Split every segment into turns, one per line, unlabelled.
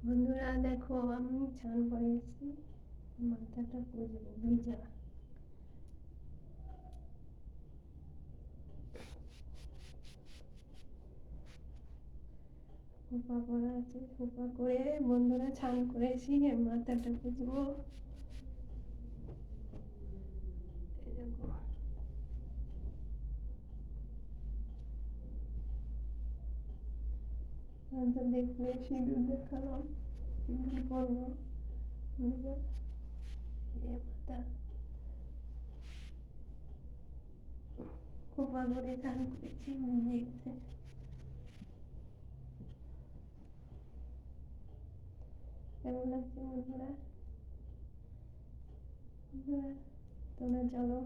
বন্ধুরা দেখো, আমি চান করে এসেছি, মাথাটা পুজো ভিজা। খোপা করা আছে, খোপা করে বন্ধুরা চান করেছি, মাথাটা পুজবো। তো দেখলে সিঁদুর দেখালাম, সিঁদুর করবো। মাথা খোপা করে চান করেছি, ভিজে গেছে। কেমন লাগছে বন্ধুরা? তোমরা চলো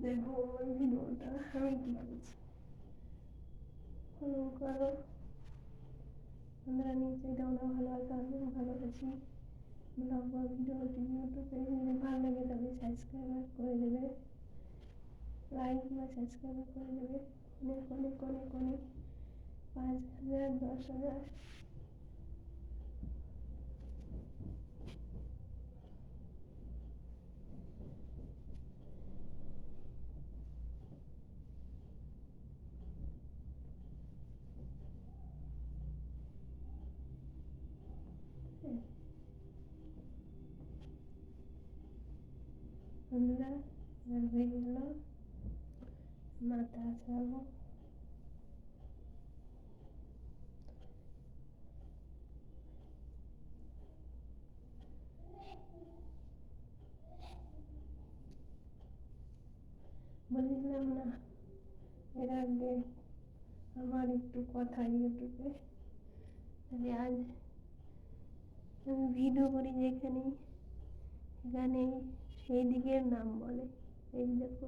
দেখো আমার ভিডিওটা, আমি কি করছি। ফলো করো বন্ধুরা, নিশ্চয়ই তোমরা ভালো আছো, আমিও ভালো আছি। ব্লগ বা ভিডিওটি ইউটিউবে যদি ভালো লাগে তবে সাবস্ক্রাইব করে দেবে, লাইক বা সাবস্ক্রাইব করে দেবে। অনেক অনেক অনেক অনেক 5,000 10,000 বন্ধুরা। এবার হয়ে গেল, মাথা ছাড়াবো। বলেছিলাম না এর আগে আমার একটু কথা ইউটিউবে, তাহলে আজ আমি ভিডিও করি যেখানে, সেখানে সেই দিকের নাম বলে। এই দেখো,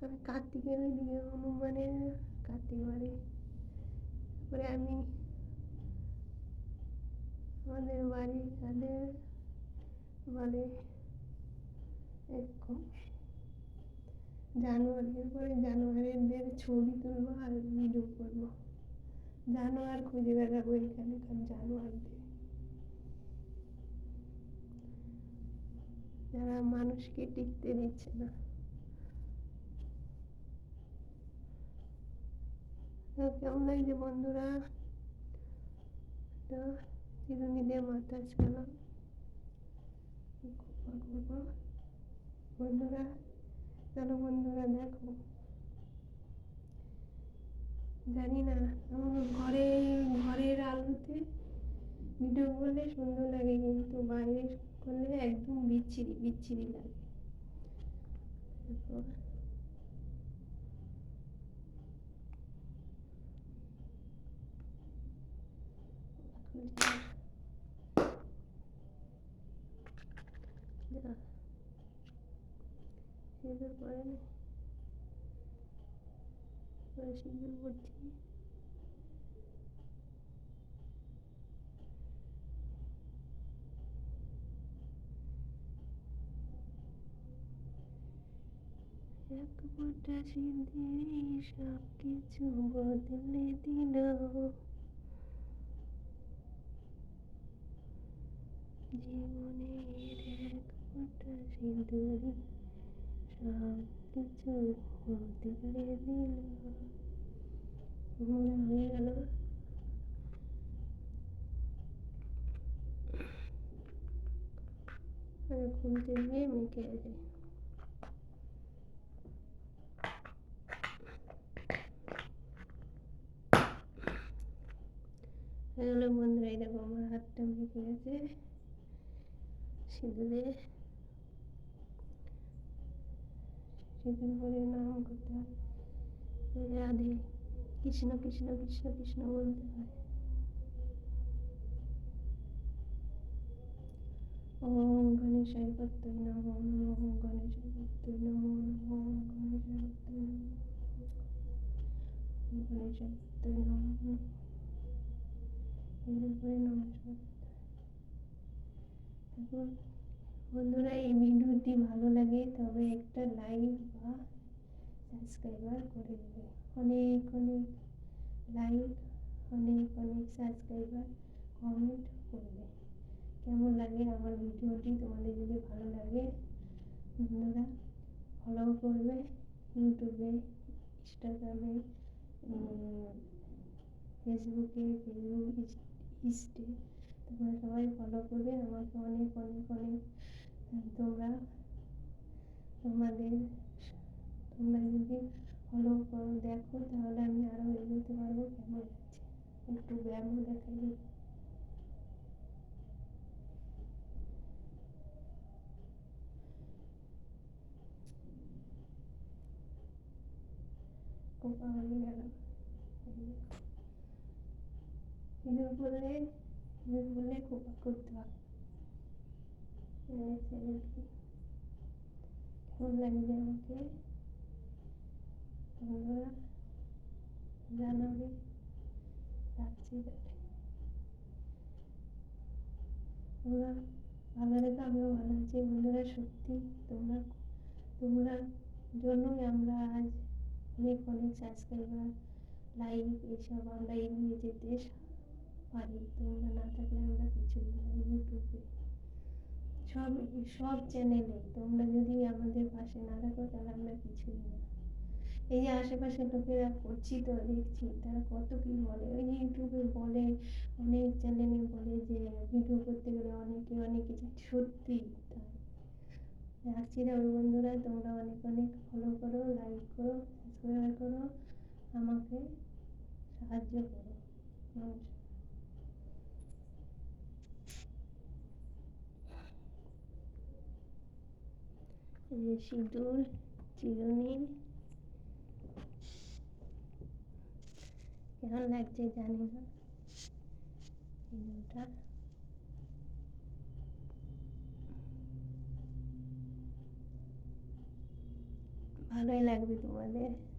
আমি কার্তিকের ওই দিকে, হনুমানের কার্তিক বাড়ি। তারপরে আমি আমাদের বাড়ি তাদের বলে এরকম জানোয়ারের পরে জানোয়ারদের ছবি তুলবো আর ভিডিও করবো। জানোয়ার খুঁজে বেড়াবো এখানকার জানোয়ারদের, যারা মানুষকে টিকতে দিচ্ছে না। কেমন লাগছে বন্ধুরা? তো চিরুনি দিয়ে মাথা ছাড়লাম, করবো বন্ধুরা। চলো বন্ধুরা দেখো, জানি না আমার ঘরের আলোতে ভিডিও করলে সুন্দর লাগে, কিন্তু বাইরে করলে একদম বিচ্ছিরি বিচ্ছিরি লাগে। সিঁদুর পরে সিঁদুর পড়ছি। এক ফোঁটা সিঁদুরই সব কিছু বদলে দিল, জীবনের এক ফোঁটা সিঁদুরই সব কিছু বদলে দিল। হয়ে গেল। খুলতে গিয়ে মেখে আছে। হ্যালো বন্ধুরা, এই দেখো আমার হাতটা মেখে গেছে সিঁদুরে। সিঁদুর পরে নাম করতে হয়, রাধে কৃষ্ণ কৃষ্ণ কৃষ্ণ কৃষ্ণ বলতে হয়। ওম গণেশায় পত্তই নমো নমঃ, ওম গণেশায় পত্তই নমো নমঃ, ওম গণেশায় পত্তই নমো, ওম গণেশায় পত্তই নমো নমঃ। এরপরে নমস্কার। এখন বন্ধুরা, এই ভিডিওটি ভালো লাগে তবে একটা লাইক বা সাবস্ক্রাইবার করে দেবে। অনেক অনেক লাইক অনেক অনেক সাবস্ক্রাইবার কমেন্ট করবে। কেমন লাগে আমার ভিডিওটি, তোমাদের যদি ভালো লাগে বন্ধুরা ফলো করবে ইউটিউবে, ইনস্টাগ্রামে, ফেসবুকে, ইনস্টে তোমরা সবাই ফলো করবে আমাকে। অনেক অনেক অনেক তোমরা তোমাদের তোমরা যদি ফলো করো দেখো তাহলে আমি আরও এগোতে পারবো। কেমন লাগছে একটু ব্যায়ামও দেখাই দিই। কোপা হয়ে গেল। সিঁদুর বললে কোপা করতে হবে। কেমন লাগছে আমাকে বন্ধুরা জানাবে। রাখছি তাহলে, তোমরা ভালো রেখো, আমিও ভালো আছি বন্ধুরা। সত্যি তোমরা তোমরা জন্যই আমরা আজ অনেক অনেক সাবস্ক্রাইবার, লাইক এইসব আমরা এগিয়ে যেতে পারি। তোমরা না থাকলে আমরা কিছুই না। ইউটিউবে সব সব চ্যানেলে তোমরা যদি আমাদের পাশে না থাকো তাহলে আমরা কিছুই না। এই যে আশেপাশের লোকেরা করছি তো দেখছি তারা কত কি বলে, ওই যে ইউটিউবে বলে, অনেক চ্যানেলে বলে যে ভিডিও করতে গেলে অনেকে অনেক কিছু, সত্যি তাই। রাখছি তাহলে বন্ধুরা, তোমরা অনেক অনেক ফলো করো, লাইক করো, সাবস্ক্রাইব করো, আমাকে সাহায্য করো। নমস্কার। এই যে সিঁদুর, চিরুনি, কেমন লাগছে জানি না সিঁদুরটা। ভালোই লাগবে তোমাদের।